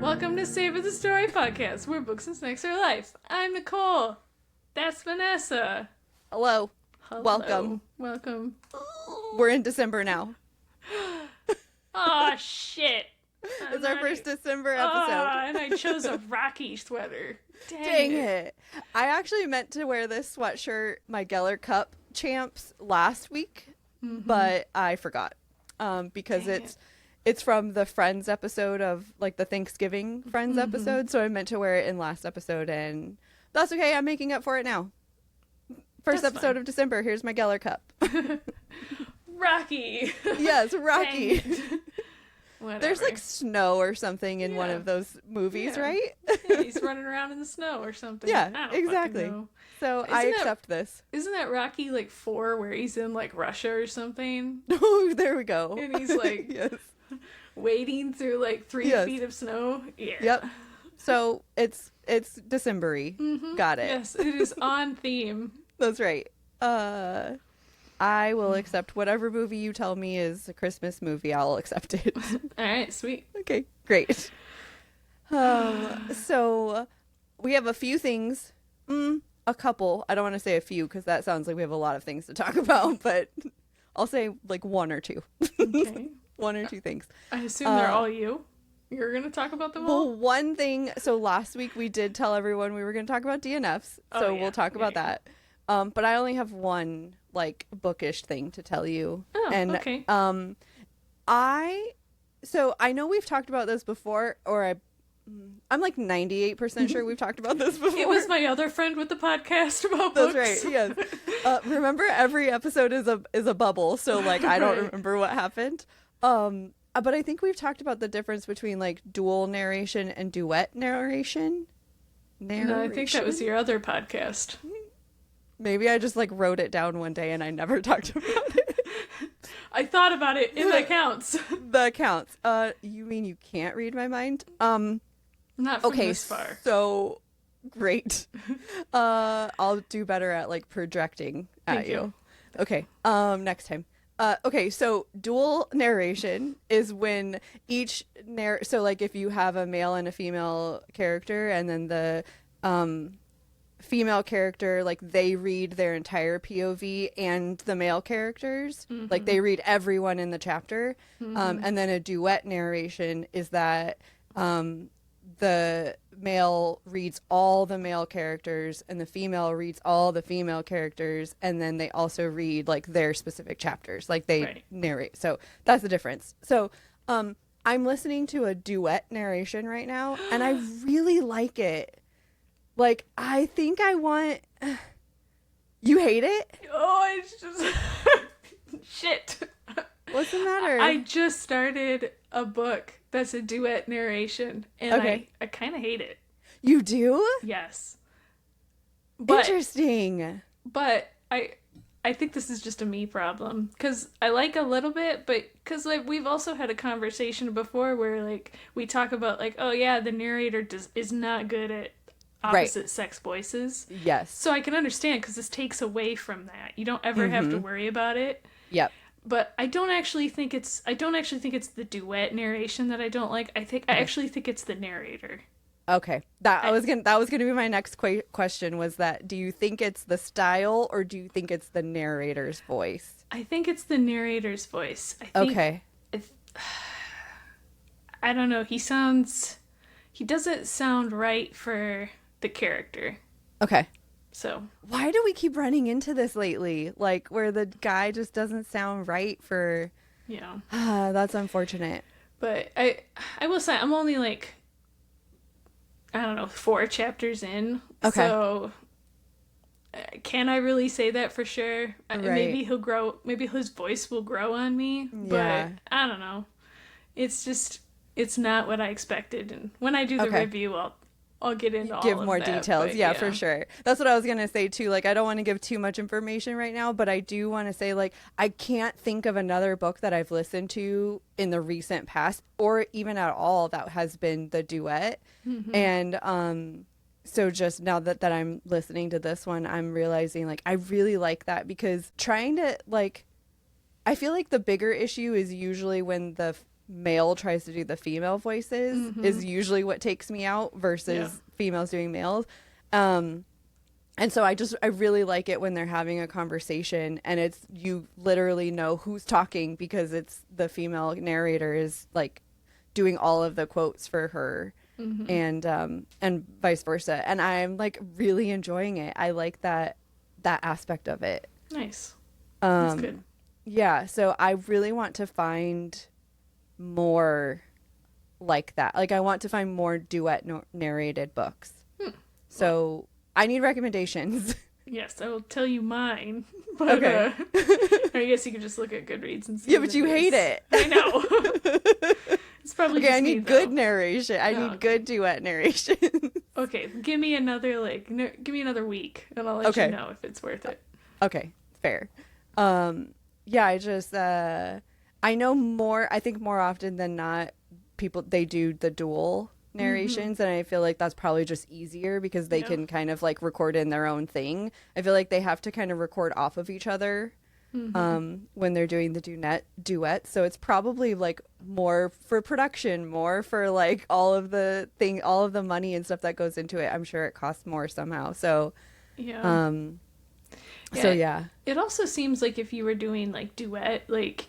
Welcome to Savor the Story podcast, where books and snacks are life. I'm Nicole. That's Vanessa. Hello. Hello. Welcome. We're in December now. Oh, shit. It's our first December episode. And I chose a Rocky sweater. Dang it. I actually meant to wear this sweatshirt, my Geller Cup champs, last week, but I forgot because it's from the Friends episode of, like, the Thanksgiving Friends episode, so I meant to wear it in last episode, and that's okay. I'm making up for it now. First That's episode fine. of December. Here's my Geller Cup. Rocky. Yes, Rocky. Whatever. There's like snow or something in one of those movies, right? Yeah, he's running around in the snow or something. Yeah, I don't exactly. fucking know. So I accept this. Isn't that Rocky like 4 where he's in like Russia or something? Oh, there we go. And he's like yes. wading through like 3 Yes. feet of snow? Yeah. Yep. So it's December-y. Got it. Yes, it is on theme. That's right. I will accept whatever movie you tell me is a Christmas movie. I'll accept it. All right, sweet. Okay, great. So we have a few things. A couple. I don't want to say a few because that sounds like we have a lot of things to talk about, but I'll say like one or two. Okay. One or two things. I assume they're all you. You're going to talk about them all? Well, one thing. So last week we did tell everyone we were going to talk about DNFs. So we'll talk about that. But I only have one like bookish thing to tell you. Oh, and okay. I know we've talked about this before, or I'm like 98% sure we've talked about this before. It was my other friend with the podcast about That's books. right. Yes. Remember, every episode is a bubble, so like I don't remember what happened. But I think we've talked about the difference between like dual narration and duet narration. No, I think that was your other podcast. Maybe I just like wrote it down one day and I never talked about it. I thought about it, and that counts. That counts. You mean you can't read my mind? Not from Okay, this far. so great. I'll do better at like projecting at Thank you. Okay. Next time. Okay, so dual narration is when each so like if you have a male and a female character, and then the female character, like they read their entire POV, and the male characters, like they read everyone in the chapter. And then a duet narration is that the male reads all the male characters and the female reads all the female characters, and then they also read like their specific chapters, like they narrate. So that's the difference. So I'm listening to a duet narration right now, and I really like it. Like, I think I want... You hate it? Oh, it's just... Shit. What's the matter? I just started a book that's a duet narration, and I kind of hate it. You do? Yes. But, Interesting. But I think this is just a me problem, because I like a little bit, but because like we've also had a conversation before where like we talk about like, oh yeah, the narrator is not good at opposite sex voices. Yes. So I can understand, because this takes away from that. You don't ever have to worry about it. Yep. But I don't actually think it's the duet narration that I don't like. I actually think it's the narrator. Okay. That was gonna be my next question, was that, do you think it's the style or do you think it's the narrator's voice? I think it's the narrator's voice. I don't know. He doesn't sound right for the character. Okay. So why do we keep running into this lately? Like, where the guy just doesn't sound right for... Yeah. That's unfortunate. But I will say, I'm only like, I don't know, 4 chapters in. Okay. So can I really say that for sure? Right. Maybe he'll grow. Maybe his voice will grow on me. Yeah. But I don't know. It's not what I expected. And when I do the review, I'll get into all give of more that, details. but Yeah, for sure. That's what I was gonna say too. Like, I don't want to give too much information right now, but I do want to say, like, I can't think of another book that I've listened to in the recent past, or even at all, that has been the duet. And so just now that I'm listening to this one, I'm realizing, like, I really like that, because trying to, like, I feel like the bigger issue is usually when the male tries to do the female voices is usually what takes me out versus females doing males. And so I really like it when they're having a conversation and it's, you literally know who's talking because it's the female narrator is like doing all of the quotes for her, and vice versa. And I'm like really enjoying it. I like that aspect of it. Nice. That's good. Yeah. So I really want to find more like that. Like I want to find more duet narrated books. So I need recommendations. Yes, I will tell you mine. But, okay. I guess you could just look at Goodreads and see. Yeah, but you hate it. I know. It's probably okay. Just I need me, good though. narration. I need good duet narration. Okay, give me another give me another week, and I'll let you know if it's worth it. Okay, fair. Yeah, I just I know more. I think more often than not, people they do the dual narrations, and I feel like that's probably just easier because they can kind of like record in their own thing. I feel like they have to kind of record off of each other when they're doing the duet. So it's probably like more for production, more for like all of the money and stuff that goes into it. I'm sure it costs more somehow. So so yeah. It also seems like if you were doing like duet, like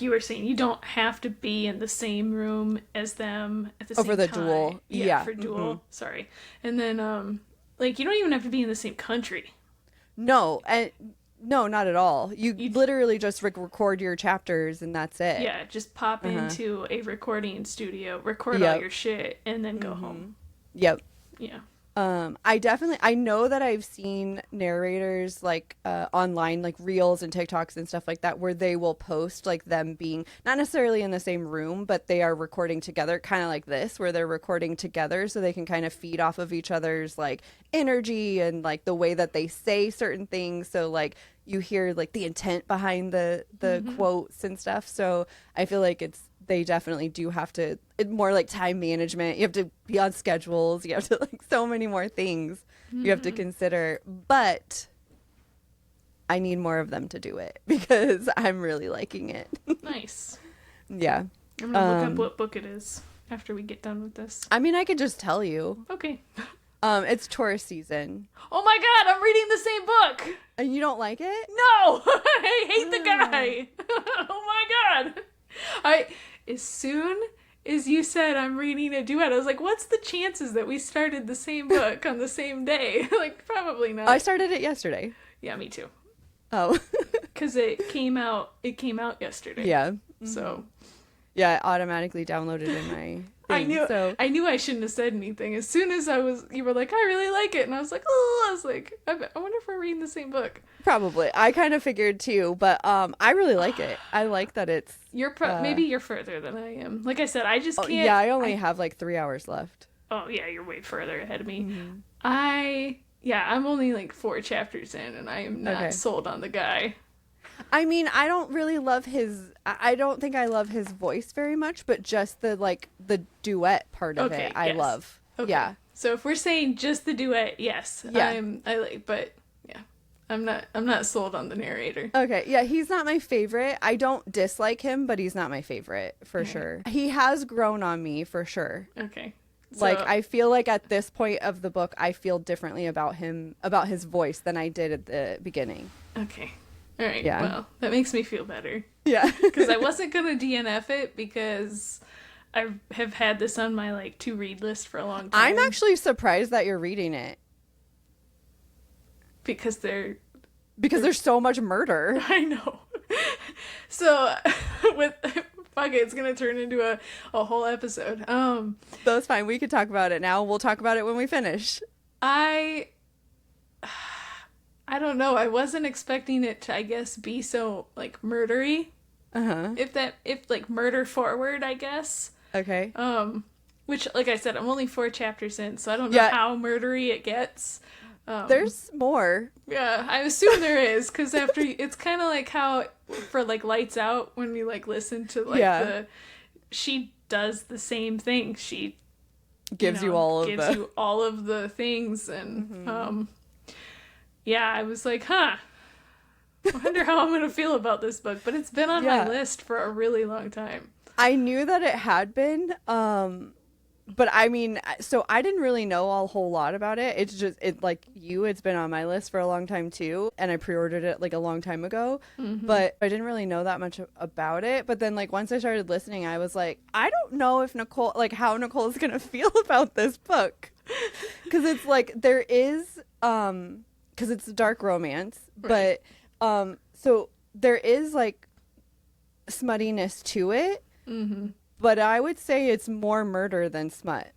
you were saying, you don't have to be in the same room as them at the same time. For the duel. Yeah. For duel. Sorry. And then, like, you don't even have to be in the same country. No, no, not at all. You literally just record your chapters and that's it. Yeah, just pop into a recording studio, record all your shit, and then go home. Yep. Yeah. I know that I've seen narrators like online, like reels and TikToks and stuff like that, where they will post like them being not necessarily in the same room, but they are recording together, kind of like this, where they're recording together so they can kind of feed off of each other's like energy and like the way that they say certain things. So like you hear like the intent behind the quotes and stuff. So I feel like they definitely do have to, more like time management. You have to be on schedules. You have to like so many more things you have to consider. But I need more of them to do it because I'm really liking it. Nice. Yeah. I'm going to look up what book it is after we get done with this. I mean, I could just tell you. Okay. It's Taurus season. Oh my god, I'm reading the same book! And you don't like it? No! I hate the guy! Oh my god! As soon as you said I'm reading a duet, I was like, what's the chances that we started the same book on the same day? Like, probably not. I started it yesterday. Yeah, me too. Oh. Because it came out yesterday. Yeah. So. Yeah, I automatically downloaded in my thing, I knew I shouldn't have said anything. As soon as you were like, I really like it, and I was like, I wonder if we're reading the same book. Probably. I kind of figured too, but I really like it. I like that it's... maybe you're further than I am. Like I said, I just can't... Yeah, I only have like 3 hours left. Oh, yeah, you're way further ahead of me. I'm only like 4 chapters in, and I am not sold on the guy. I mean, I don't really love I don't think I love his voice very much, but just the duet part of it, I love. Okay. Yeah. So if we're saying just the duet, yes. Yeah. But yeah, I'm not sold on the narrator. Okay. Yeah, he's not my favorite. I don't dislike him, but he's not my favorite for sure. He has grown on me for sure. Okay. So, like, I feel like at this point of the book, I feel differently about his voice than I did at the beginning. Okay. All right. Yeah. Well, that makes me feel better. Yeah. Because I wasn't going to DNF it because I have had this on my, like, to-read list for a long time. I'm actually surprised that you're reading it. Because there's so much murder. I know. So, fuck it, it's going to turn into a whole episode. That's fine. We could talk about it now. We'll talk about it when we finish. I don't know. I wasn't expecting it to, I guess, be so, like, murdery. If like, murder forward, I guess. Okay. Which, like I said, I'm only 4 chapters in, so I don't know how murdery it gets. There's more. Yeah, I assume there is, because after, it's kind of like how, for, like, Lights Out, when we, like, listen to, like, she does the same thing. She gives you all of the things, and, yeah, I was like, I wonder how I'm going to feel about this book. But it's been on my list for a really long time. I knew that it had been, but I mean, so I didn't really know a whole lot about it. It's just, it's been on my list for a long time too. And I pre-ordered it like a long time ago, but I didn't really know that much about it. But then like once I started listening, I was like, I don't know if Nicole, like how Nicole's going to feel about this book. Cause it's like, there is, cause it's a dark romance, Right. but, so there is like smuttiness to it. But I would say it's more murder than smut.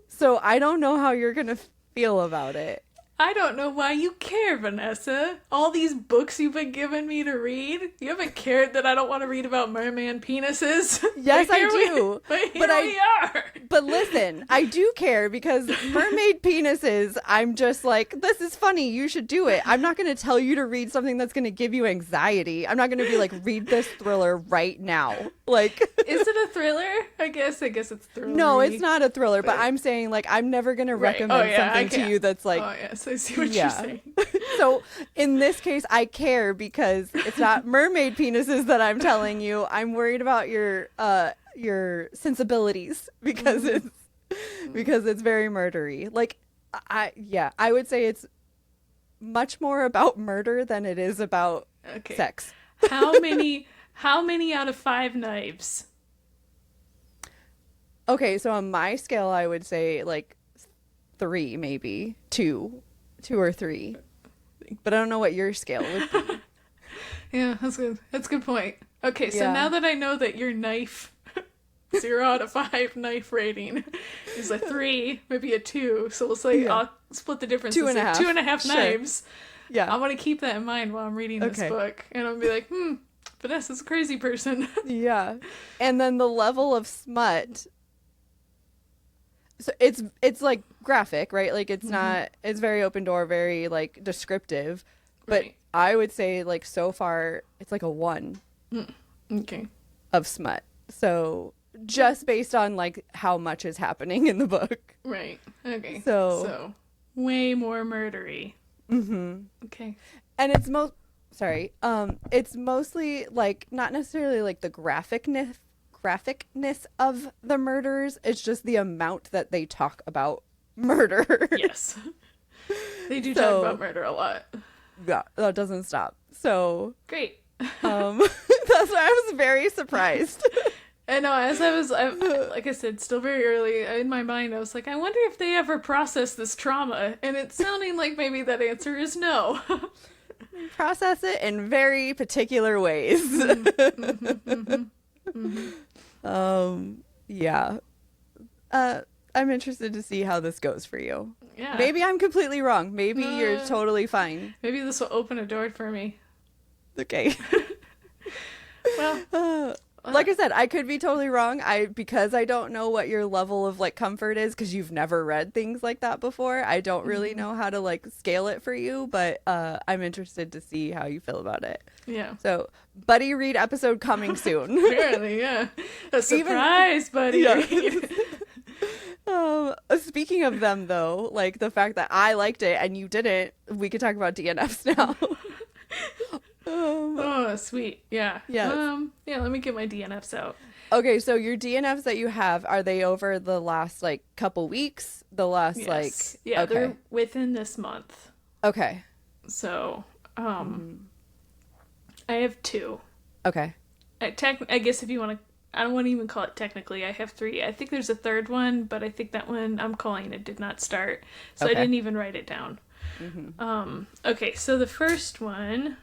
So I don't know how you're going to feel about it. I don't know why you care, Vanessa. All these books you've been giving me to read, you haven't cared that I don't want to read about merman penises. Yes, But I here do. But here we are. But listen, I do care because mermaid penises, I'm just like, this is funny. You should do it. I'm not going to tell you to read something that's going to give you anxiety. I'm not going to be like, read this thriller right now. Like, Is it a thriller? I guess it's thriller. no, it's not a thriller, but I'm saying like, I'm never going to Right. recommend something to you that's like, Oh, yes, I see what yeah. you're saying. So in this case, I care because it's not mermaid penises that I'm telling you. I'm worried about your sensibilities because it's very murdery. Like I would say it's much more about murder than it is about Okay. sex. How many out of 5 knives? Okay, so on my scale, I would say like 3, maybe 2 or 3. But I don't know what your scale would be. Yeah, that's good. That's a good point. Okay, so Yeah. now that I know that your knife 0 out of 5 knife rating is a 3, maybe a 2. So we'll say Yeah. I'll split the difference. 2.5. 2.5 Sure. knives. Yeah. I want to keep that in mind while I'm reading this Okay. book, and I'll be like, Vanessa's a crazy person. Yeah. And then the level of smut. So it's like graphic, right? Like it's not, it's very open door, very like descriptive. But Right. I would say like so far it's like a 1 Okay. of smut. So just based on like how much is happening in the book. Right. Okay. So way more murdery. Okay. And it's it's mostly like not necessarily like the graphicness of the murders. It's just the amount that they talk about murder. Yes. They do So- talk about murder a lot. Yeah, that doesn't stop. So Great. that's why I was very surprised. I know, like I said, still very early in my mind, I was like, I wonder if they ever process this trauma. And it's sounding like maybe that answer is no. Process it in very particular ways. Yeah. I'm interested to see how this goes for you. Yeah. Maybe I'm completely wrong. Maybe you're Uh, totally fine. Maybe this will open a door for me. Okay. Well, Like I said, I could be totally wrong. Because I don't know what your level of like comfort is because you've never read things like that before. I don't really know how to like scale it for you, but I'm interested to see how you feel about it. yeah. So, buddy read episode coming soon. Apparently, yeah. A surprise, buddy. Yeah. Speaking of them though, like the fact that I liked it and you didn't, we could talk about DNFs now. Oh, sweet. Yeah. Yes. Yeah, let me get my DNFs out. Okay, so your DNFs that you have, are they over the last like couple weeks? The last Yes. like Yeah, okay. they're within this month. Okay. So, I have 2. Okay. I guess if you want to, I don't want to even call it technically. I have 3. I think there's a third one, but I think that one I'm calling it did not start, so Okay. I didn't even write it down. Okay, so the first one,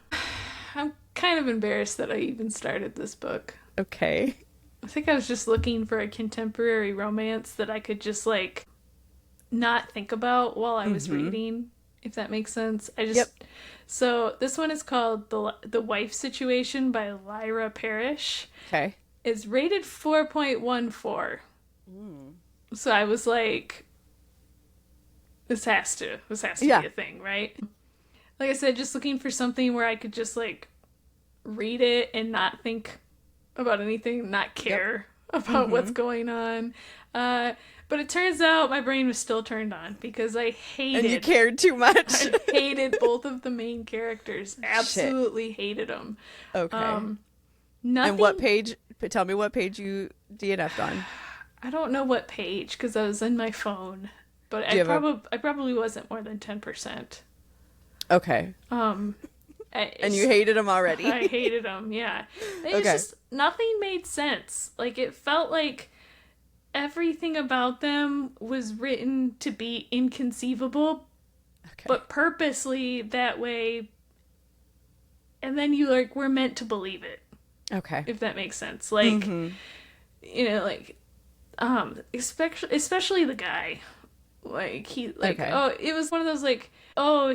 I'm kind of embarrassed that I even started this book. Okay. I think I was just looking for a contemporary romance that I could just like not think about while I was reading, if that makes sense. So this one is called The Wife Situation by Lyra Parrish. Okay. It's rated 4.14. So I was like, this has to Yeah. be a thing, right? Like I said, just looking for something where I could just like read it and not think about anything, not care about what's going on. But it turns out my brain was still turned on because I And you cared too much. I hated both of the main characters. Absolutely hated them. Okay. Nothing. And what page Tell me what page you DNF'd on. I don't know what page because I was in my phone, but I probably wasn't more than 10%. Okay. And you hated them already. I hated them. Yeah. It's just nothing made sense. Like it felt like everything about them was written to be inconceivable, but purposely that way. And then you like were meant to believe it. Okay. If that makes sense. Like, you know, like, especially the guy. Like he like it was one of those like,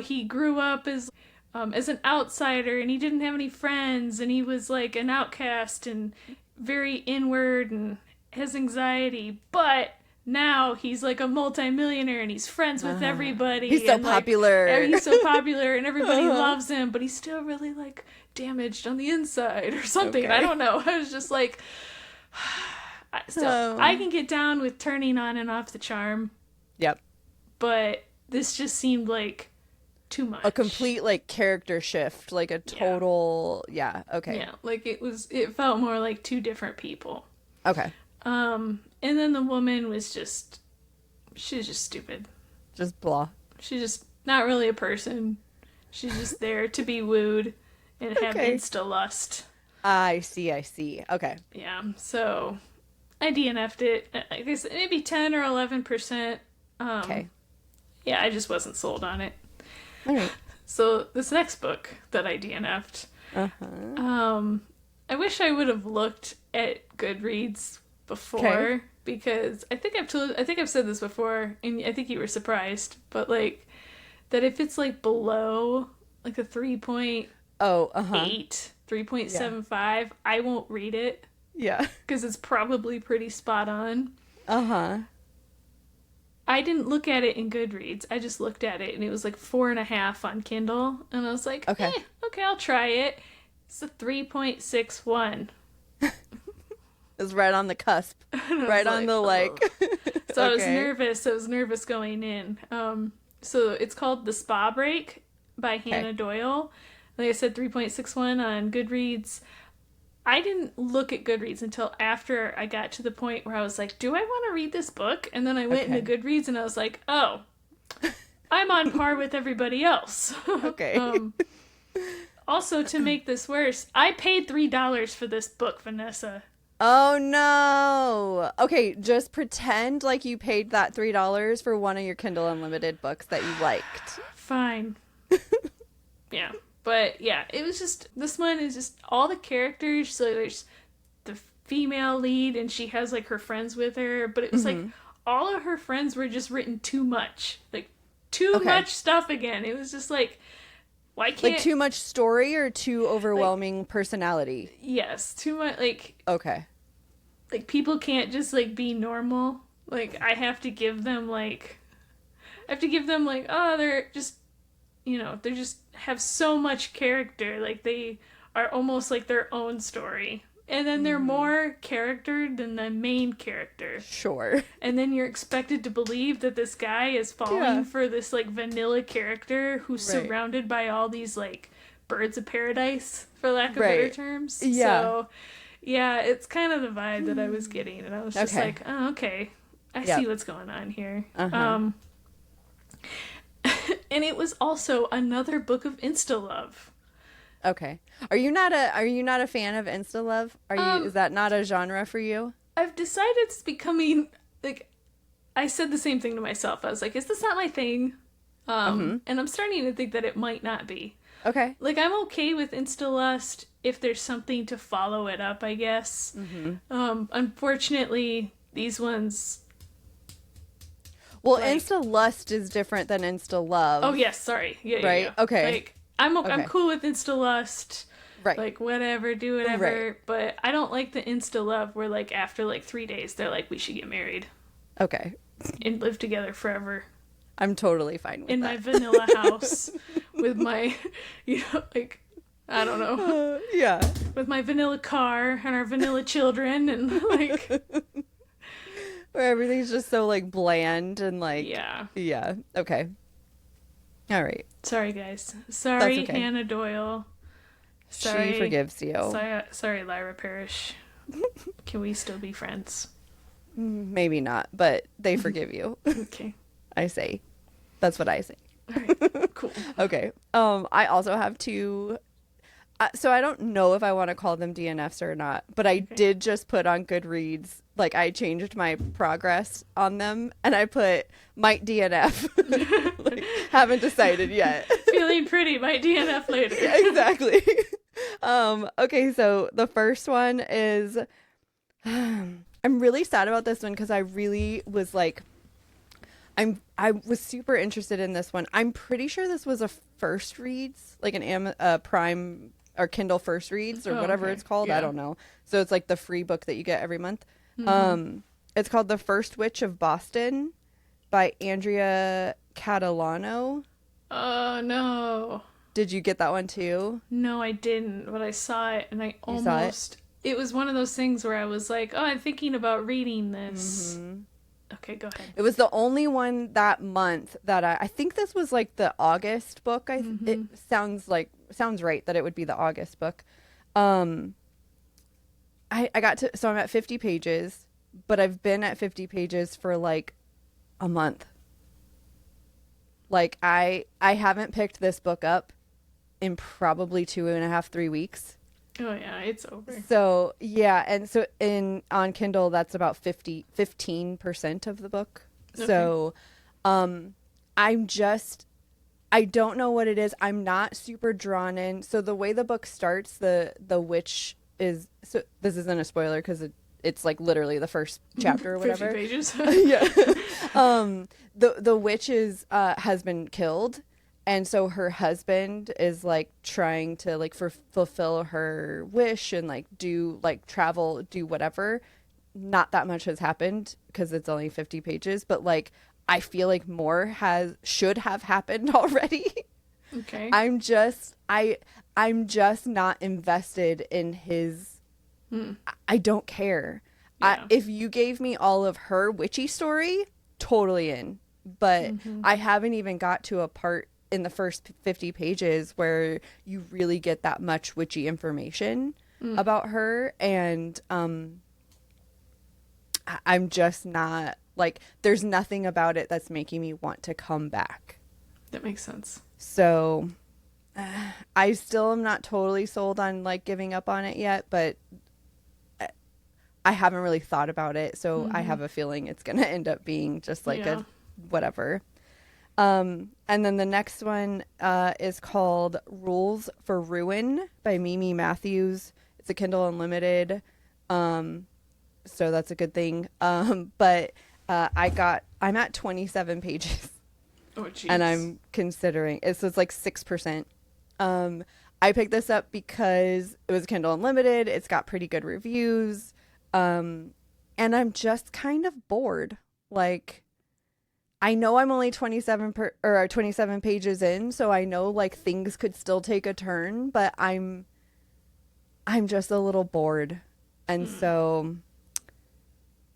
he grew up as an outsider and he didn't have any friends and he was like an outcast and very inward and has anxiety, but now he's like a multimillionaire and he's friends with everybody. He's so popular. He's so popular and everybody loves him, but he's still really like damaged on the inside or something. I don't know. I was just like, I can get down with turning on and off the charm. Yep. But this just seemed like too much. A complete like character shift, like a total okay. Yeah, like it felt more like two different people. Okay. And then the woman was just stupid. Just blah. She's just not really a person. She's just there to be wooed and have insta-lust. I see. Okay. Yeah, so I DNF'd it. I guess maybe 10 or 11%. Okay. Yeah, I just wasn't sold on it. All right. So this next book that I DNF'd, I wish I would have looked at Goodreads before because I think I've said this before, and I think you were surprised, but like that if it's like below like a 3.8, 3.75, I won't read it. Yeah, because it's probably pretty spot on. I didn't look at it in Goodreads. I just looked at it, and it was like 4.5 on Kindle. And I was like, okay, I'll try it. It's a 3.61. It's right on the cusp. Right on the like. So I was nervous. I was nervous going in. So it's called The Spa Break by Hannah Doyle. Like I said, 3.61 on Goodreads. I didn't look at Goodreads until after I got to the point where I was like, do I want to read this book? And then I went into Goodreads and I was like, oh, I'm on par with everybody else. Also, to make this worse, I paid $3 for this book, Vanessa. Oh, no. Okay, just pretend like you paid that $3 for one of your Kindle Unlimited books that you liked. Fine. Yeah. But yeah, it was just, this one is just all the characters. So there's the female lead and she has like her friends with her. But it was like all of her friends were just written too much. Like too much stuff again. It was just like, why can't... Like too much story or too overwhelming personality? Yes, too much like... Okay. Like people can't just like be normal. Like I have to give them like... oh, they're just... You know, they just have so much character. Like, they are almost like their own story. And then they're more character than the main character. Sure. And then you're expected to believe that this guy is falling for this, like, vanilla character who's surrounded by all these, like, birds of paradise, for lack of better terms. Yeah. So, yeah, it's kind of the vibe that I was getting. And I was just like, oh, okay. I see what's going on here. And it was also another book of insta-love. Okay. Are you not a fan of insta-love? Is that not a genre for you? I've decided it's becoming like, I said the same thing to myself. I was like, is this not my thing? And I'm starting to think that it might not be. Okay. Like, I'm okay with insta-lust if there's something to follow it up, I guess. Unfortunately, these ones... Well, like, insta-lust is different than insta-love. Oh, yes, sorry. Yeah, right? Yeah. Okay. Like, I'm cool with insta-lust. Right. Like, whatever, do whatever. Right. But I don't like the insta-love where, like, after, like, 3 days, they're like, we should get married. Okay. And live together forever. I'm totally fine with that. In my vanilla house with my, you know, like, I don't know. Yeah. With my vanilla car and our vanilla children and, like... Where everything's just so, like, bland and, like... Yeah. Yeah. Okay. All right. Sorry, guys. Sorry, Hannah Doyle. Sorry. She forgives you. Sorry, Lyra Parrish. Can we still be friends? Maybe not, but they forgive you. Okay. I say. That's what I say. All right. Cool. Okay. I also have two. So I don't know if I want to call them DNFs or not, but I did just put on Goodreads. Like, I changed my progress on them, and I put might DNF. Like, haven't decided yet. Feeling pretty, might DNF later. Yeah, exactly. Okay, so the first one is I'm really sad about this one because I really was like I was super interested in this one. I'm pretty sure this was a first reads, like an Prime or Kindle first reads or whatever it's called. Yeah. I don't know. So it's like the free book that you get every month. Mm-hmm. It's called The First Witch of Boston by Andrea Catalano. Oh, no. Did you get that one too? No, I didn't, but I saw it and I almost... It was one of those things where I was like, oh, I'm thinking about reading this. Mm-hmm. Okay, go ahead. It was the only one that month that I think this was like the August book. It sounds right that it would be the August book. I got to, so I'm at 50 pages, but I've been at 50 pages for like a month. Like I haven't picked this book up in probably 2.5, 3 weeks. Oh yeah, it's over. So yeah, and so on Kindle that's about 15% of the book. Okay. So I don't know what it is. I'm not super drawn in. So the way the book starts, the witch is, so this isn't a spoiler because it's like literally the first chapter or whatever. 50 pages. Yeah. The witch has been killed. And so her husband is like trying to like fulfill her wish and like do like travel, do whatever. Not that much has happened because it's only 50 pages, but like I feel like more should have happened already. Okay. I'm just not invested in his. I don't care. Yeah. If you gave me all of her witchy story, totally in. But I haven't even got to a part in the first 50 pages where you really get that much witchy information about her, and I'm just not like, there's nothing about it that's making me want to come back. That makes sense. So I still am not totally sold on like giving up on it yet, but I haven't really thought about it, so I have a feeling it's gonna end up being just like a whatever. And then the next one is called Rules for Ruin by Mimi Matthews. It's a Kindle Unlimited, so that's a good thing. But I'm at 27 pages. Oh, jeez. And I'm considering it's like 6%. I picked this up because it was Kindle Unlimited. It's got pretty good reviews, and I'm just kind of bored. Like, I know I'm only 27 pages in, so I know like things could still take a turn, but I'm just a little bored. And so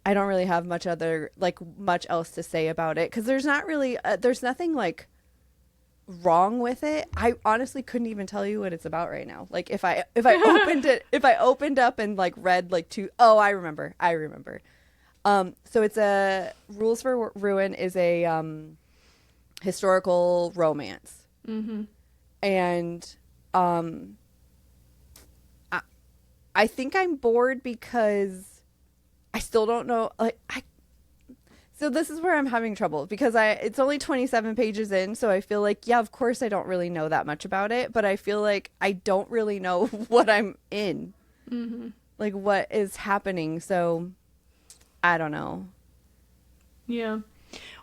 I don't really have much else to say about it, cuz there's not really there's nothing like wrong with it. I honestly couldn't even tell you what it's about right now. Like if I opened up and like read like I remember. So it's a Rules for Ruin is a historical romance. Mm-hmm. And I think I'm bored because I still don't know, so this is where I'm having trouble, because it's only 27 pages in, so I feel like, yeah, of course I don't really know that much about it, but I feel like I don't really know what I'm in. Mm-hmm. Like what is happening, so I don't know. Yeah.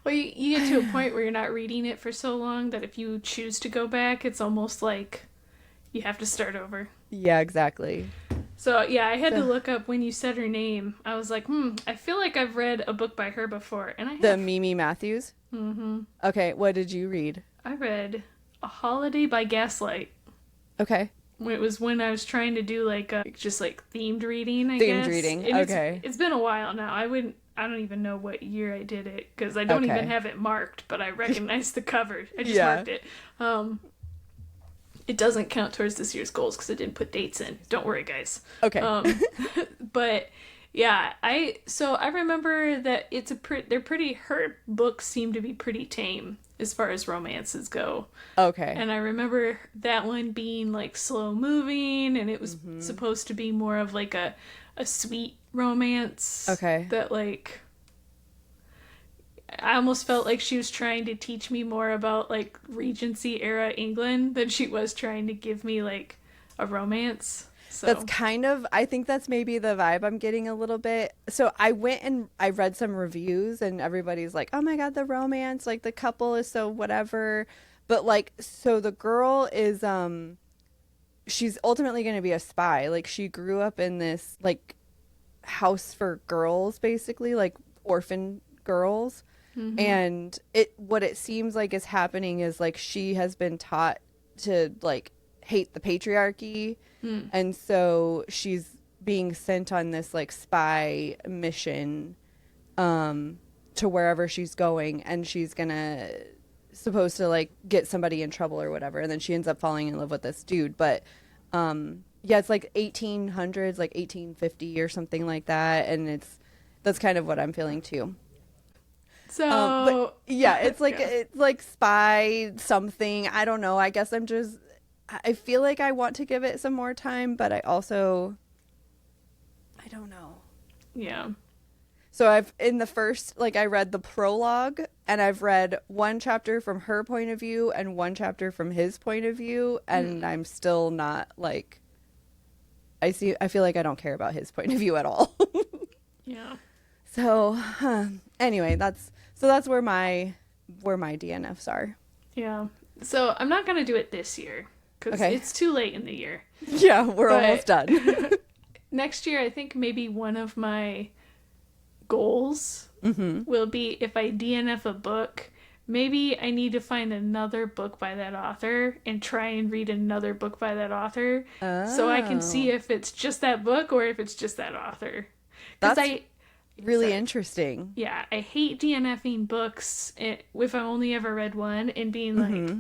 Well, you get to a point where you're not reading it for so long that if you choose to go back, it's almost like you have to start over. Yeah, exactly. So, yeah, I had to look up when you said her name. I was like, I feel like I've read a book by her before. And I have. The Mimi Matthews? Mm-hmm. Okay, what did you read? I read A Holiday by Gaslight. Okay. It was when I was trying to do like just like themed reading, I guess. Themed reading, and okay. It's been a while now. I don't even know what year I did it, because I don't even have it marked, but I recognize the cover. I just marked it. It doesn't count towards this year's goals because I didn't put dates in. Don't worry, guys. Okay. But yeah, I remember that her books seem to be pretty tame as far as romances go. Okay. And I remember that one being like slow moving, and it was supposed to be more of like a sweet romance. Okay. That like I almost felt like she was trying to teach me more about like Regency era England than she was trying to give me like a romance. So That's kind of, I think that's maybe the vibe I'm getting a little bit. So I went and I read some reviews and everybody's like, oh my God, the romance, like the couple is so whatever. But like, so the girl is, she's ultimately going to be a spy. Like she grew up in this like house for girls, basically, like orphan girls. And what it seems like is happening is like she has been taught to like hate the patriarchy. And so she's being sent on this like spy mission to wherever she's going, and she's supposed to like get somebody in trouble or whatever, and then she ends up falling in love with this dude. But yeah, it's like 1800s, like 1850 or something like that, and that's kind of what I'm feeling too. So but yeah, it's like it's like spy something. I don't know. I guess I feel like I want to give it some more time, but I don't know. Yeah. So I read the prologue, and I've read one chapter from her point of view and one chapter from his point of view, and I'm still not like, I feel like I don't care about his point of view at all. Yeah. So, anyway, that's where my DNFs are. Yeah. So I'm not going to do it this year because it's too late in the year. Yeah, we're almost done. Next year, I think maybe one of my goals will be if I DNF a book, maybe I need to find another book by that author and try and read another book by that author so I can see if it's just that book or if it's just that author. Really interesting. Yeah, I hate DNFing books if I only ever read one and being like,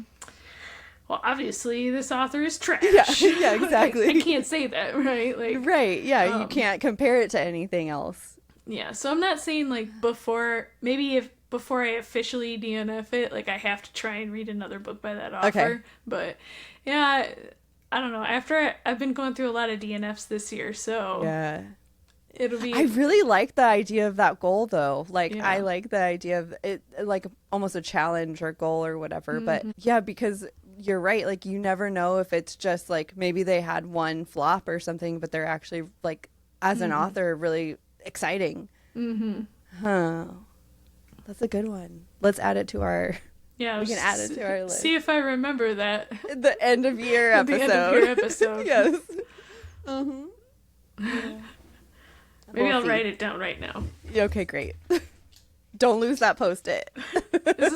well, obviously this author is trash. Yeah, exactly. I can't say that, right? Like, right, yeah, you can't compare it to anything else. Yeah, so I'm not saying like before I officially DNF it, like I have to try and read another book by that author. Okay. But yeah, I don't know. After I've been going through a lot of DNFs this year, so yeah. It'll be. I really like the idea of that goal, though. Like, yeah. I like the idea of it, like almost a challenge or goal or whatever. But yeah, because you're right. Like, you never know if it's just like maybe they had one flop or something, but they're actually like, as an author, really exciting. Huh. That's a good one. Let's add it to our. Yeah, we can add it to our list. See if I remember that. The end of year episode. The end of year episode. Yes. Yeah. Maybe I'll write it down right now. Okay, great. Don't lose that Post-it. This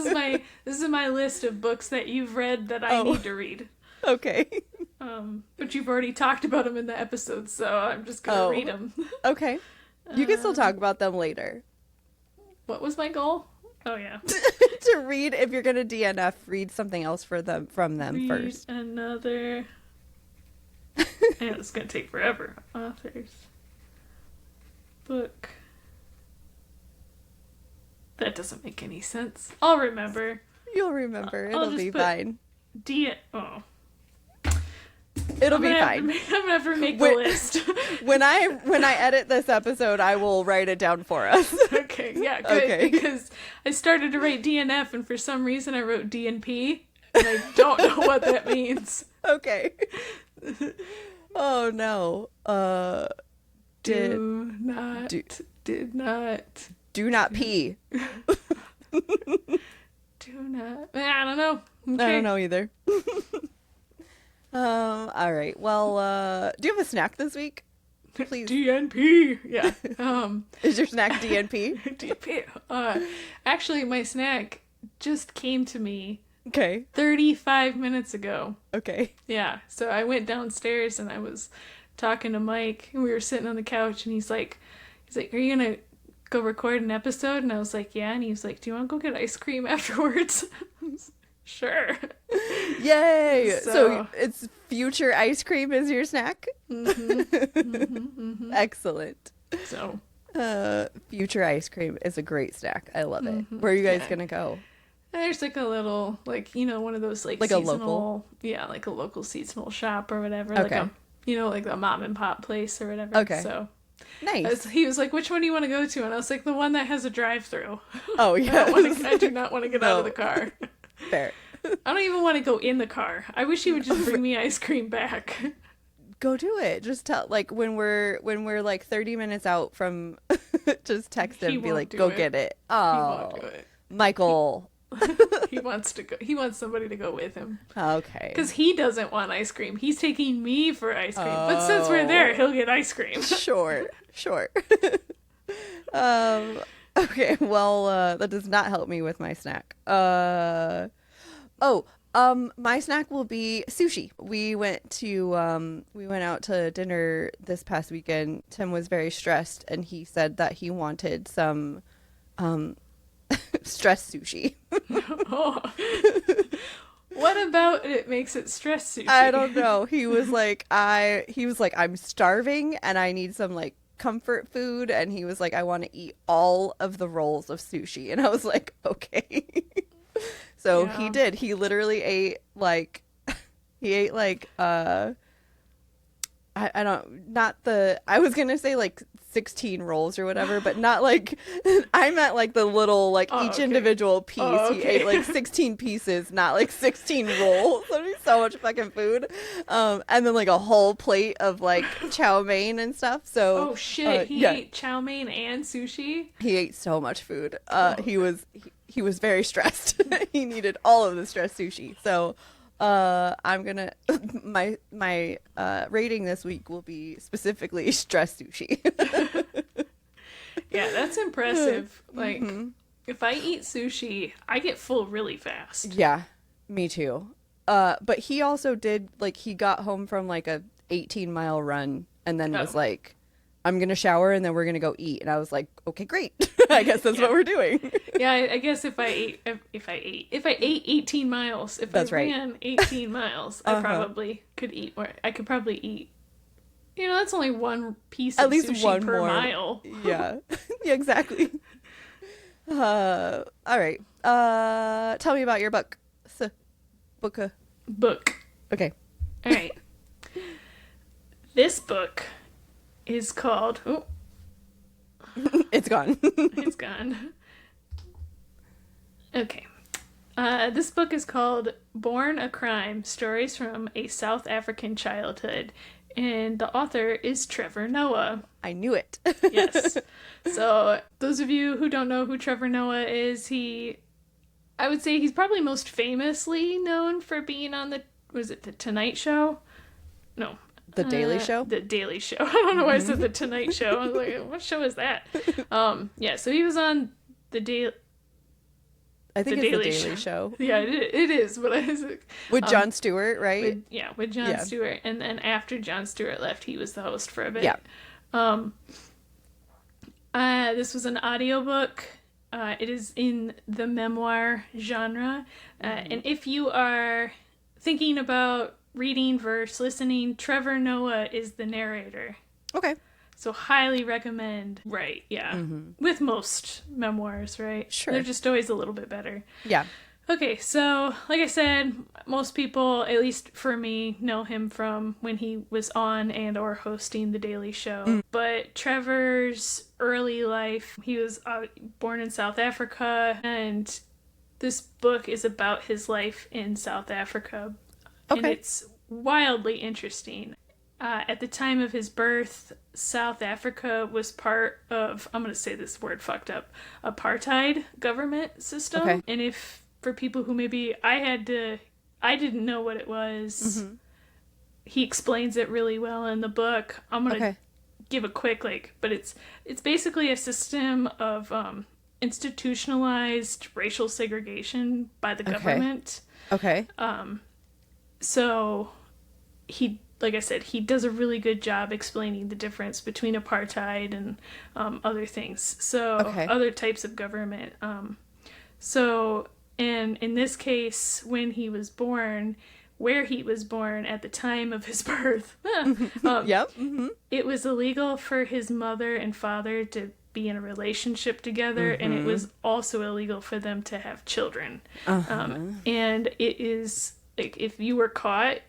is my list of books that you've read that I need to read. Okay. But you've already talked about them in the episode, so I'm just gonna read them. Okay. You can still talk about them later. What was my goal? Oh yeah. To read, if you're gonna DNF, read something else from them first. Another. And it's gonna take forever. Authors. Book. That doesn't make any sense. I'll remember. You'll remember. It'll be fine. It'll be fine. I'm gonna have to make the list. when I edit this episode, I will write it down for us. Okay, yeah, good. Okay. Because I started to write DNF, and for some reason I wrote DNP, and I don't know what that means. Okay. Oh no. Do not pee. Do not. I don't know. Okay. I don't know either. All right. Well, do you have a snack this week? Please. DNP. Yeah. Is your snack DNP? DNP. Actually, my snack just came to me. Okay. 35 minutes ago. Okay. Yeah. So I went downstairs and I was talking to Mike, and we were sitting on the couch, and he's like, are you gonna go record an episode? And I was like, yeah. And he was like, do you want to go get ice cream afterwards? Sure. Yay! So So, it's future ice cream is your snack? Excellent. so Future ice cream is a great snack. I love it. Where are you guys yeah. gonna go? There's like a little, like, one of those like Like a seasonal, local? yeah, like a local seasonal shop or whatever, Okay. like like a mom and pop place or whatever. Okay. So Nice. he was like, "Which one do you want to go to?" And I was like, "The one that has a drive-through." Oh yeah. I do not want to get out of the car. Fair. I don't even want to go in the car. I wish he would just bring me ice cream back. Go do it. Just tell like when we're like 30 minutes out from just text him He and be won't like, do go it. get it. He Oh, won't do it. Michael. He wants to go. He wants somebody to go with him Okay. because he doesn't want ice cream. He's taking me for ice cream. But since we're there, he'll get ice cream. Sure. Okay, well, that does not help me with my snack. My snack will be sushi. We went out to dinner this past weekend. Tim was very stressed and he said that he wanted some stress sushi. Oh. What about it makes it stress sushi? I don't know. He was like, I'm starving and I need some like comfort food. And he was like, I want to eat all of the rolls of sushi. And I was like, okay. So Yeah. he did. He literally ate like, I was going to say like 16 rolls or whatever, but not like, I meant like the little, like each okay. individual piece. Oh, He okay. ate like 16 pieces, not like 16 rolls. That'd be so much fucking food. And then like a whole plate of like chow mein and stuff. So, Oh shit! He yeah, ate chow mein and sushi. he ate so much food. He was very stressed. He needed all of the stress sushi. So, I'm gonna my rating this week will be specifically stress sushi. Yeah, that's impressive. Like, if I eat sushi, I get full really fast. Yeah, me too. But he also did like he got home from like a 18-mile run and then was like, I'm gonna shower and then we're gonna go eat. And I was like, okay, great. I guess that's what we're doing. Yeah, I guess if I ate 18 miles, if That's I right. ran 18 miles, I probably could eat. Or I could probably eat. That's only one piece At of least sushi one per more. mile. Yeah. Yeah, exactly. All right. Tell me about your book. Book. Book. Okay. All right. This book is called. Oh, It's gone. it's gone. Okay. This book is called Born a Crime: Stories from a South African Childhood. And the author is Trevor Noah. I knew it. Yes. So, those of you who don't know who Trevor Noah is, I would say he's probably most famously known for being on The Tonight Show? No. The Daily Show? The Daily Show. I don't know why I said The Tonight Show. I was like, what show is that? Yeah, so he was on The Daily... I think The it's Daily The Daily Show. Yeah, it is. But I was like, With Jon Stewart, right? with Jon Yeah. Stewart. And then after Jon Stewart left, he was the host for a bit. Yeah. This was an audiobook. It is in the memoir genre. And if you are thinking about reading versus listening, Trevor Noah is the narrator. Okay. So highly recommend. Right, yeah. With most memoirs, right? Sure. They're just always a little bit better. Yeah. Okay, so like I said, most people, at least for me, know him from when he was on and or hosting The Daily Show. But Trevor's early life, he was born in South Africa, and this book is about his life in South Africa. Okay. And it's wildly interesting. At the time of his birth, South Africa was part of, I'm going to say this word fucked up, apartheid government system. Okay. And if, for people who maybe I didn't know what it was, he explains it really well in the book. I'm going to give a quick, but it's basically a system of institutionalized racial segregation by the government. Okay. So he, like I said, he does a really good job explaining the difference between apartheid and other things. So other types of government. And And in this case, when he was born, where he was born at the time of his birth, it was illegal for his mother and father to be in a relationship together, and it was also illegal for them to have children. And it is, like, if you were caught,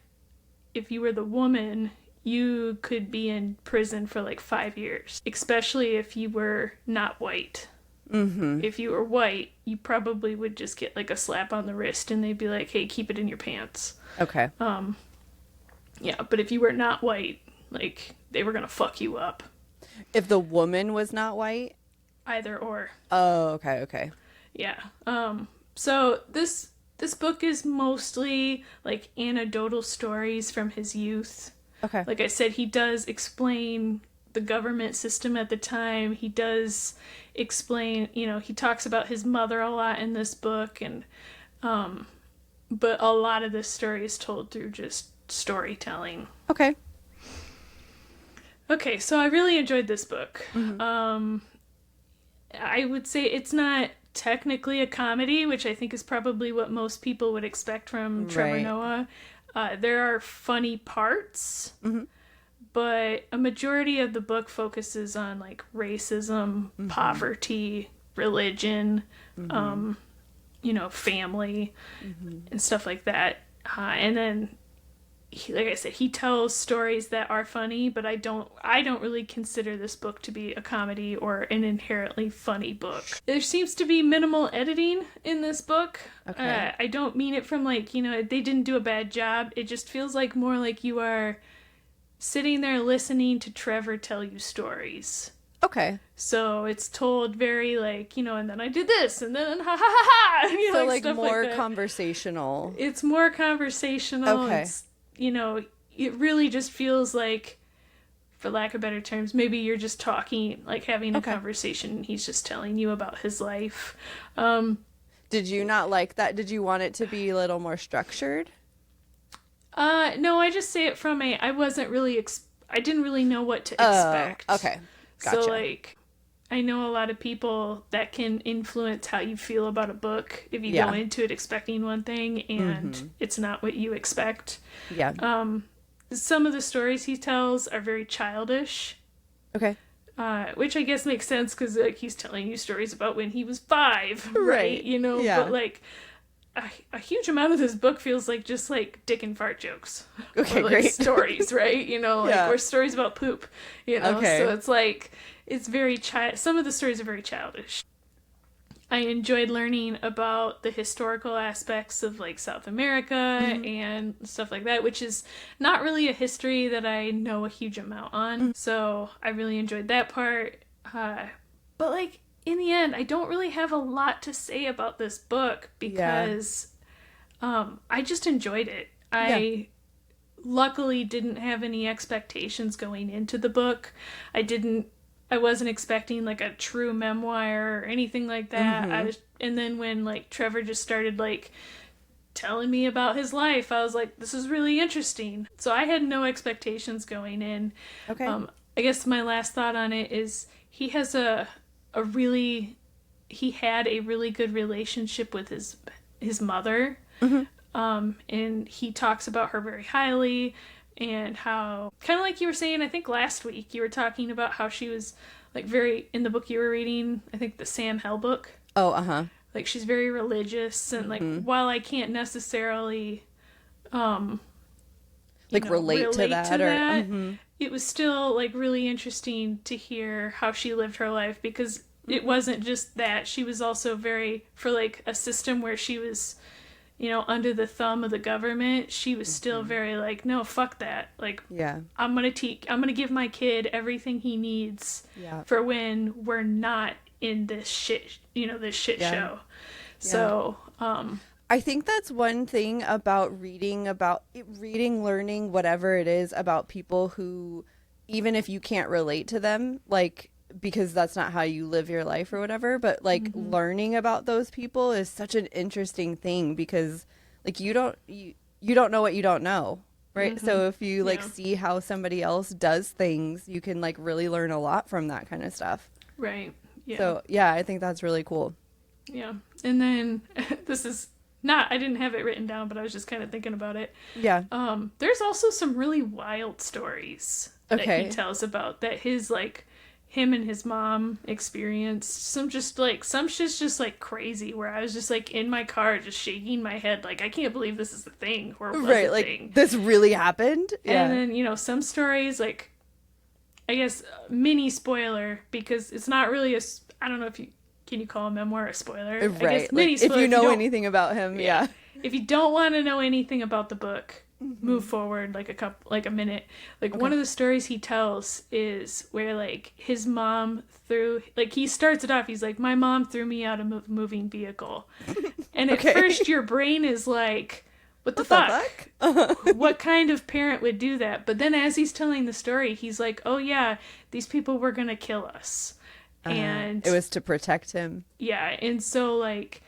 if you were the woman, you could be in prison for like 5 years, especially if you were not white. If you were white, you probably would just get like a slap on the wrist and they'd be like, hey, keep it in your pants. Okay. Yeah, but if you were not white, like, they were gonna fuck you up. If the woman was not white? Either or. Oh, okay. Yeah. So this book is mostly like anecdotal stories from his youth. Okay. Like I said, he does explain the government system at the time. He does explain, he talks about his mother a lot in this book, and but a lot of this story is told through just storytelling. Okay. Okay, so I really enjoyed this book. I would say it's not technically a comedy, which I think is probably what most people would expect from Trevor Noah. There are funny parts, but a majority of the book focuses on like racism, poverty, religion, family, and stuff like that. And then, like I said, he tells stories that are funny, but I don't really consider this book to be a comedy or an inherently funny book. There seems to be minimal editing in this book. Okay. I don't mean it from like, they didn't do a bad job. It just feels like more like you are sitting there listening to Trevor tell you stories. Okay. So it's told very like, and then I did this, and then ha ha ha ha. So like stuff more like that. Conversational. It's more conversational. Okay. It's, it really just feels like, for lack of better terms, maybe you're just talking, like having a conversation, and he's just telling you about his life. Did you not like that? Did you want it to be a little more structured? No, I just say it from I wasn't really, I didn't really know what to expect. Okay. Gotcha. So, like, I know a lot of people that can influence how you feel about a book if you go into it expecting one thing and it's not what you expect. Yeah. Some of the stories he tells are very childish. Okay. Which I guess makes sense because like he's telling you stories about when he was 5, right? Yeah. But like a huge amount of this book feels like just like dick and fart jokes. Okay, or, like, great. stories, right? Or stories about poop. Okay. So it's like it's very some of the stories are very childish. I enjoyed learning about the historical aspects of like South America and stuff like that, which is not really a history that I know a huge amount on. So I really enjoyed that part. But like in the end, I don't really have a lot to say about this book because I just enjoyed it. I luckily didn't have any expectations going into the book. I wasn't expecting like a true memoir or anything like that. And then when like Trevor just started like telling me about his life, I was like, this is really interesting. So I had no expectations going in. Okay. I guess my last thought on it is he has he had a really good relationship with his mother. And he talks about her very highly. And how, kind of like you were saying, I think last week, you were talking about how she was, like, very, in the book you were reading, I think the Sam Hell book. Oh, Like, she's very religious, and, like, while I can't necessarily, relate to that. It was still, like, really interesting to hear how she lived her life, because it wasn't just that. She was also very, for, like, a system where she was under the thumb of the government, she was still very like, no, fuck that. Like, I'm going to give my kid everything he needs for when we're not in this shit, this shit show. So, I think that's one thing about reading, learning, whatever it is about people who, even if you can't relate to them, like, because that's not how you live your life or whatever, but like learning about those people is such an interesting thing because like you don't know what you don't know, right? So if you like see how somebody else does things, you can like really learn a lot from that kind of stuff. Right. Yeah. So yeah, I think that's really cool. Yeah. And then this is not, I didn't have it written down, but I was just kind of thinking about it. Yeah. There's also some really wild stories that he tells about that his, like, him and his mom experienced. Some shit's just like crazy, where I was just like in my car just shaking my head like, I can't believe this is the thing, or was right, a like thing. this really happened. And then, you know, some stories, like, I guess mini spoiler, because it's not really I don't know if you can you call a memoir a spoiler, right, I guess mini like, spoiler if you know anything about him. Yeah. If you don't want to know anything about the book, move forward like a minute. Like, one of the stories he tells is where, like, his mom he starts it off, he's like, my mom threw me out of a moving vehicle. And at first your brain is like, what the fuck? What kind of parent would do that? But then as he's telling the story, he's like, oh yeah, these people were gonna kill us. And it was to protect him. Yeah, and so, like,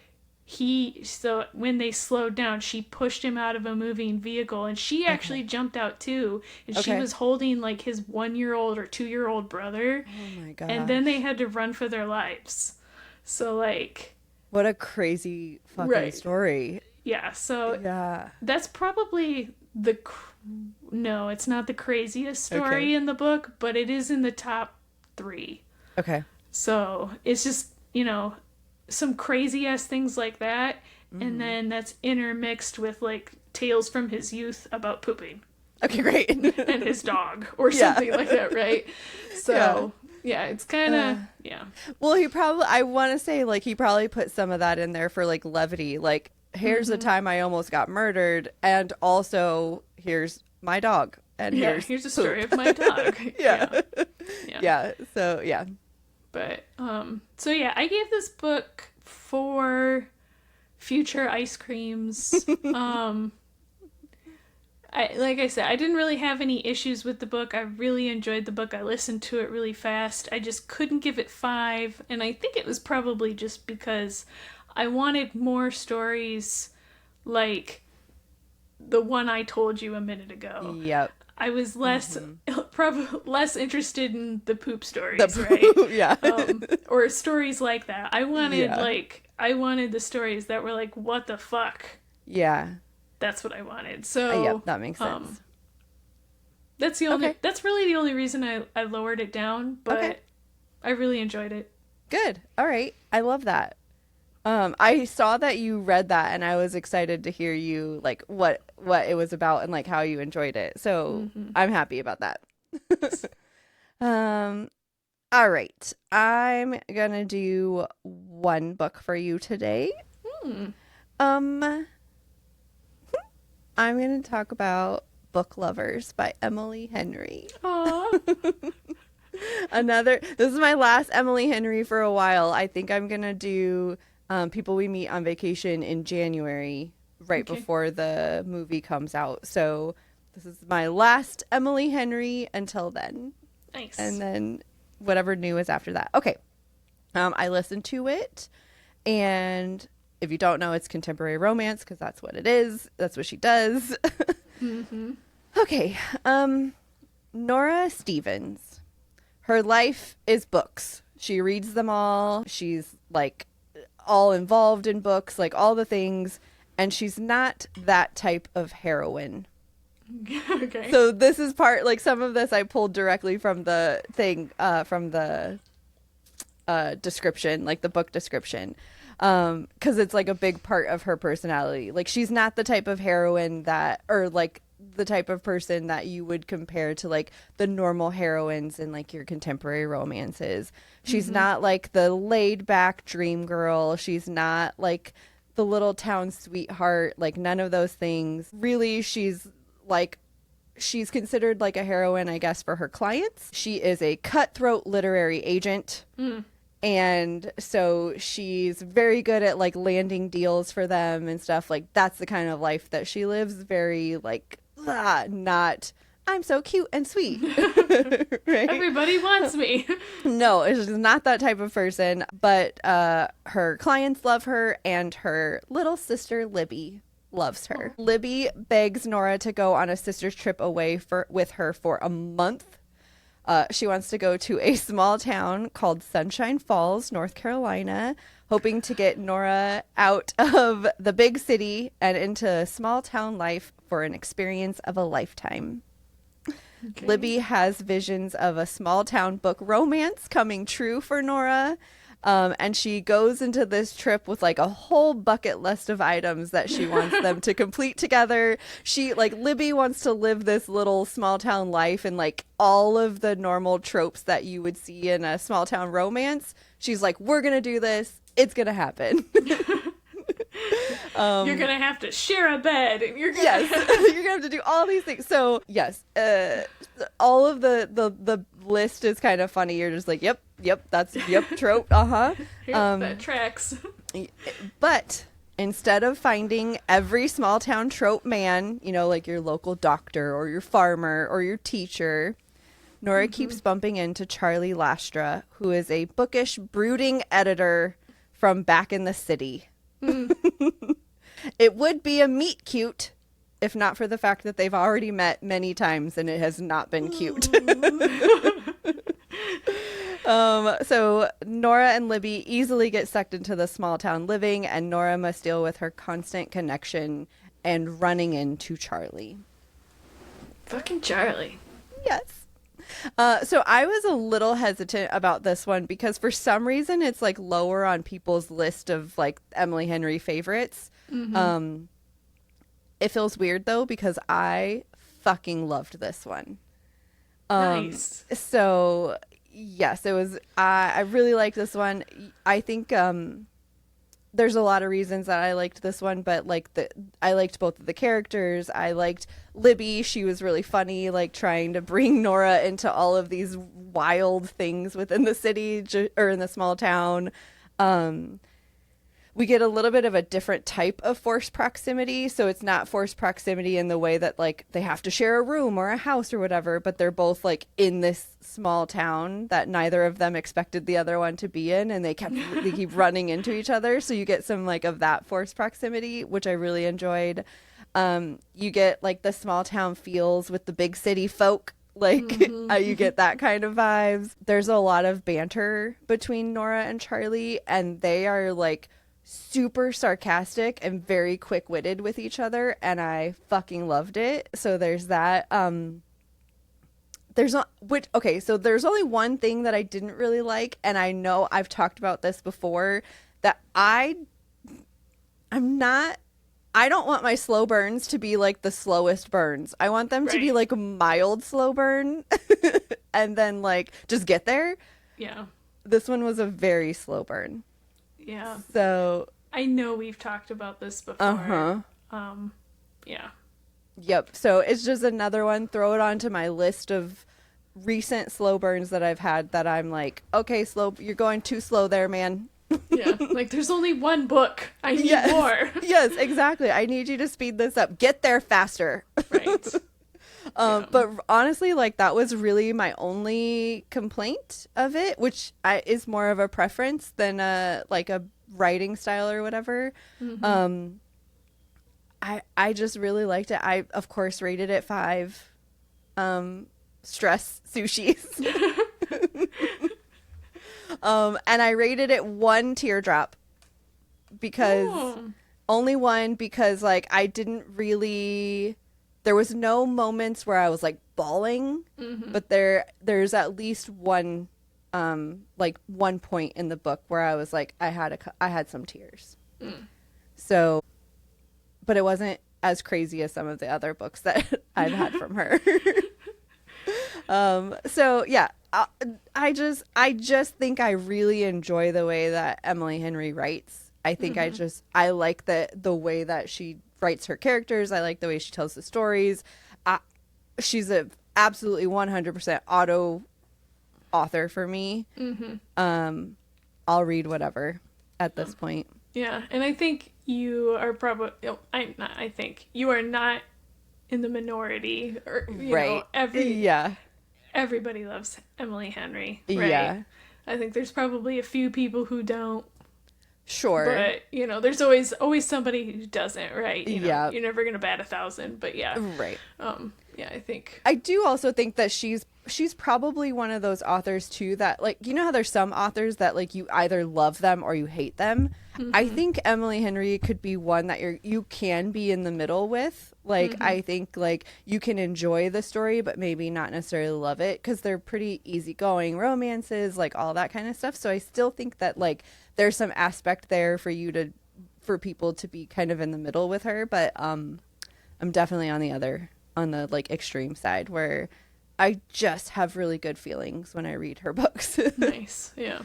so when they slowed down, she pushed him out of a moving vehicle, and she actually jumped out too, and she was holding, like, his 1-year-old or 2-year-old brother. Oh my god. And then they had to run for their lives. So, like, what a crazy fucking story. Yeah, so that's probably no, it's not the craziest story in the book, but it is in the top 3. Okay. So it's just, you know, some crazy ass things like that, and then that's intermixed with, like, tales from his youth about pooping. Okay, great. And his dog or something like that, right? So yeah, it's kind of Well, I want to say, like, he probably put some of that in there for, like, levity. Like, here's the time I almost got murdered, and also here's my dog, and here's a story of my dog. Yeah. So yeah. But so yeah, I gave this book 4 future ice creams. Like I said, I didn't really have any issues with the book. I really enjoyed the book. I listened to it really fast. I just couldn't give it 5, and I think it was probably just because I wanted more stories like the one I told you a minute ago. Yep. I was probably less interested in the poop stories, right? Yeah. Or stories like that. I wanted the stories that were like, what the fuck? Yeah. That's what I wanted. So that makes sense. That's really the only reason I lowered it down, but I really enjoyed it. Good. All right. I love that. I saw that you read that, and I was excited to hear you, like, what it was about and, like, how you enjoyed it. So I'm happy about that. All right. I'm gonna do one book for you today. I'm gonna talk about Book Lovers by Emily Henry. Aww. This is my last Emily Henry for a while. I think I'm gonna do People We Meet on Vacation in January, right before the movie comes out. So this is my last Emily Henry until then. Nice. And then whatever new is after that. Okay. I listened to it, and if you don't know, it's contemporary romance, because that's what it is. That's what she does. Okay. Nora Stevens. Her life is books. She reads them all. She's, like, all involved in books, like, all the things, and she's not that type of heroine. Okay. So this is like, some of this I pulled directly from the thing, from the description, like the book description, because it's, like, a big part of her personality. Like, she's not the type of heroine or, like, the type of person that you would compare to, like, the normal heroines in, like, your contemporary romances. She's not, like, the laid back dream girl. She's not, like, the little town sweetheart, like, none of those things. Really, she's considered, like, a heroine, I guess, for her clients. She is a cutthroat literary agent. And so she's very good at, like, landing deals for them and stuff. Like, that's the kind of life that she lives. Very, like, not, I'm so cute and sweet. Right? Everybody wants me. No, it's not that type of person. But her clients love her, and her little sister, Libby, loves her. Libby begs Nora to go on a sister's trip away with her for a month. She wants to go to a small town called Sunshine Falls, North Carolina, hoping to get Nora out of the big city and into small town life for an experience of a lifetime. Okay. Libby has visions of a small town book romance coming true for Nora. And she goes into this trip with like a whole bucket list of items that she wants them to complete together. Libby wants to live this little small town life and like all of the normal tropes that you would see in a small town romance. She's like, we're going to do this. It's going to happen. You're going to have to share a bed. And you're gonna you're going to have to do all these things. So yes, all of the list is kind of funny. You're just like, yep, trope. That tracks. But instead of finding every small town trope man, like your local doctor or your farmer or your teacher, Nora keeps bumping into Charlie Lastra, who is a bookish, brooding editor from back in the city. It would be a meet cute if not for the fact that they've already met many times and it has not been cute. So Nora and Libby easily get sucked into the small town living, and Nora must deal with her constant connection and running into Charlie. Fucking Charlie. Yes. So I was a little hesitant about this one because for some reason it's like lower on people's list of like Emily Henry favorites. It feels weird though because I fucking loved this one. Nice. So yes, it was. I really liked this one. I think there's a lot of reasons that I liked this one, but I liked both of the characters. I liked Libby. She was really funny, like trying to bring Nora into all of these wild things within the city or in the small town. We get a little bit of a different type of forced proximity. So it's not forced proximity in the way that like they have to share a room or a house or whatever, but they're both like in this small town that neither of them expected the other one to be in. And they keep running into each other. So you get some like of that forced proximity, which I really enjoyed. You get like the small town feels with the big city folk. Like you get that kind of vibes. There's a lot of banter between Nora and Charlie, and they are like super sarcastic and very quick-witted with each other, and I fucking loved it. So there's that. So there's only one thing that I didn't really like, and I know I've talked about this before, that I don't want my slow burns to be like the slowest burns. I want them to be like a mild slow burn and then like just get there. Yeah. This one was a very slow burn. Yeah. So I know we've talked about this before. Yeah. Yep. So it's just another one. Throw it onto my list of recent slow burns that I've had that I'm like, okay, slow. You're going too slow there, man. Yeah. Like there's only one book. I need more. Yes, exactly. I need you to speed this up. Get there faster. Right. But honestly, like that was really my only complaint of it, which is more of a preference than a writing style or whatever. I just really liked it. I of course rated it 5 stress sushis. And I rated it 1 teardrop because only 1, because like I didn't really. There was no moments where I was like bawling, but there's at least one point in the book where I was like I had some tears. So, but it wasn't as crazy as some of the other books that I've had from her. So yeah, I just think I really enjoy the way that Emily Henry writes. I think I like the way that she writes her characters. I like the way she tells the stories. She's a absolutely 100% author for me. I'll read whatever at this point. Yeah, and I think you are probably. I think you are not in the minority, or right? Everybody loves Emily Henry. Right? Yeah, I think there's probably a few people who don't. Sure. But, there's always somebody who doesn't, right? You're never going to bat 1,000, but yeah. Right. Yeah, I think. I do also think that she's she's probably one of those authors too that, like, you know how there's some authors that like you either love them or you hate them. I think Emily Henry could be one that you can be in the middle with. Like, I think like you can enjoy the story but maybe not necessarily love it, because they're pretty easygoing romances, like all that kind of stuff. So I still think that like there's some aspect there for people to be kind of in the middle with her. But I'm definitely on the like extreme side where I just have really good feelings when I read her books. Nice. Yeah.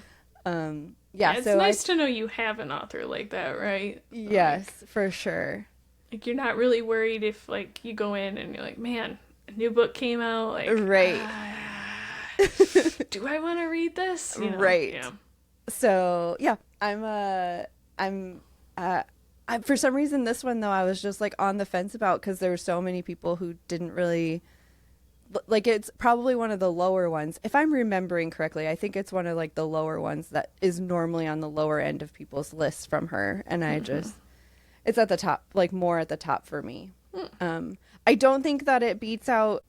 Yeah, it's so nice to know you have an author like that, right? Yes, for sure. Like, you're not really worried if, like, you go in and you're like, man, a new book came out. Like, right. Do I want to read this? You know? Right. Yeah. So, yeah, for some reason, this one, though, I was just, like, on the fence about, because there were so many people who didn't really, like, it's probably one of the lower ones. If I'm remembering correctly, I think it's one of, like, the lower ones that is normally on the lower end of people's lists from her. And I just, it's at the top, like, more at the top for me. I don't think that it beats out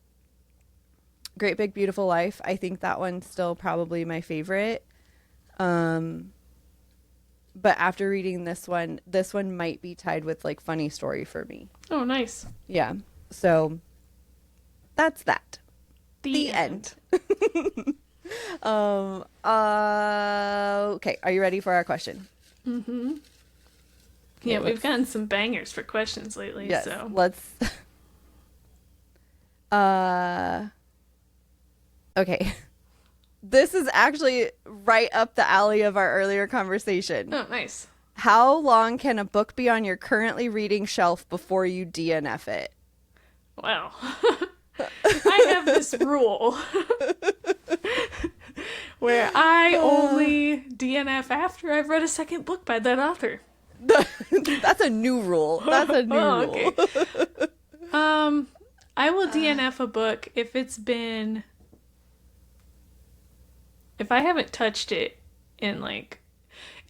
Great Big Beautiful Life. I think that one's still probably my favorite. But after reading this one might be tied with, like, Funny Story for me. Oh, nice. Yeah. So that's that. The end. Okay. Are you ready for our question? Mm-hmm. Yeah, we've gotten some bangers for questions lately. Yes. So Let's. Okay. This is actually right up the alley of our earlier conversation. Oh, nice. How long can a book be on your currently reading shelf before you DNF it? Wow. I have this rule where I only DNF after I've read a second book by that author. That's a new rule. That's a new rule. Okay. I will DNF a book if I haven't touched it in, like,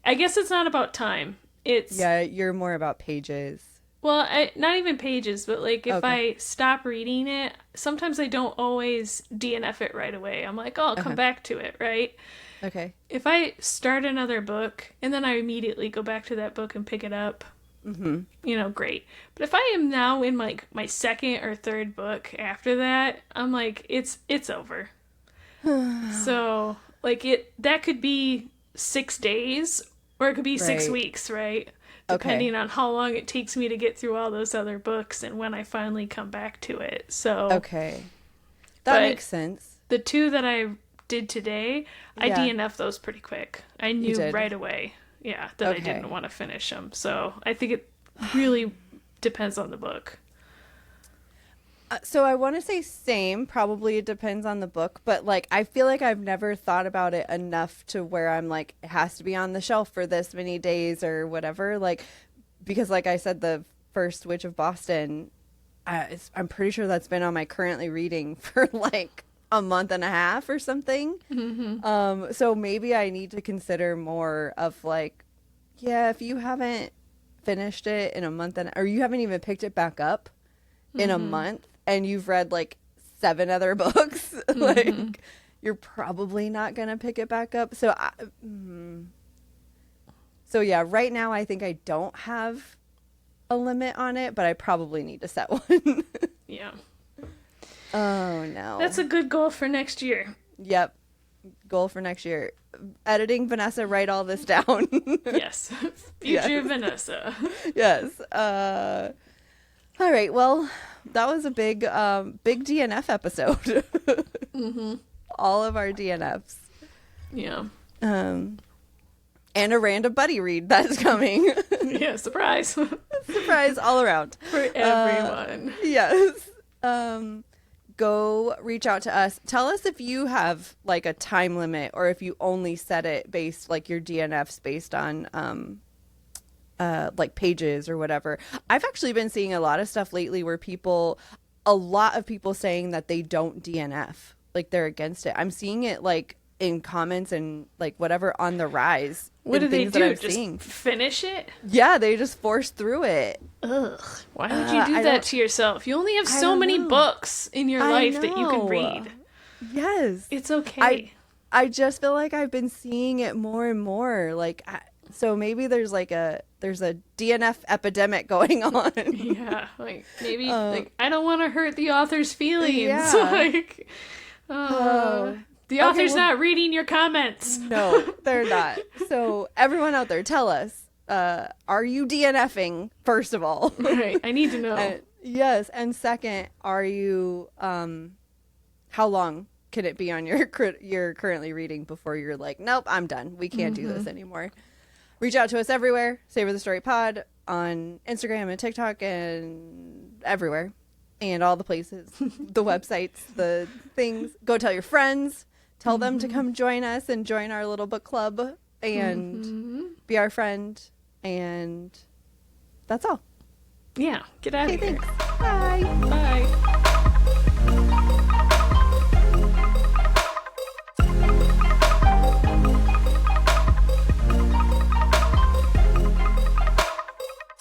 I guess it's not about time. Yeah, you're more about pages. Well, not even pages, but, like, if I stop reading it, sometimes I don't always DNF it right away. I'm like, oh, I'll come back to it, right? Okay. If I start another book and then I immediately go back to that book and pick it up, great. But if I am now in, like, my second or third book after that, I'm like, it's over. So, like, that could be 6 days or it could be 6 weeks, right? Depending on how long it takes me to get through all those other books and when I finally come back to it. So that makes sense. The 2 that I did today, I DNF those pretty quick. I knew right away, that I didn't want to finish them. So I think it really depends on the book. So I want to say same. Probably it depends on the book, but, like, I feel like I've never thought about it enough to where I'm like, it has to be on the shelf for this many days or whatever. Like, because, like I said, the first Witch of Boston, I'm pretty sure that's been on my currently reading for like a month and a half or something. So maybe I need to consider more of, like, if you haven't finished it in a month or you haven't even picked it back up in a month, and you've read like 7 other books, like, you're probably not going to pick it back up. So, right now I think I don't have a limit on it, but I probably need to set one. Yeah. Oh, no. That's a good goal for next year. Yep. Goal for next year. Editing Vanessa, write all this down. Yes. Future Vanessa. Yes. All right. Well, that was a big DNF episode. All of our DNFs. Yeah. And a random buddy read that's coming. Yeah, surprise. Surprise all around. For everyone. Yes. Go reach out to us. Tell us if you have, like, a time limit or if you only set it based, like, your DNFs based on like pages or whatever. I've actually been seeing a lot of stuff lately where a lot of people saying that they don't DNF, like, they're against it. I'm seeing it, like, in comments and, like, whatever on the rise. What do they do? Just seeing. Finish it? Yeah, they just force through it. Ugh. Why would you do that to yourself? You only have so many books in your life that you can read. Yes. It's okay. I just feel like I've been seeing it more and more. Like, so maybe there's a DNF epidemic going on. Yeah, like maybe like I don't want to hurt the author's feelings. Yeah. Like, the author's not reading your comments. No, they're not. So everyone out there, tell us, are you DNFing, first of all? Right, I need to know. Yes, and second, are you, how long can it be on you're currently reading before you're like, nope, I'm done. We can't do this anymore. Reach out to us everywhere. Savor the Story Pod on Instagram and TikTok and everywhere. And all the places, the websites, the things. Go tell your friends. Tell them to come join us and join our little book club and be our friend. And that's all. Yeah, get out of here. Thanks. Bye. Bye.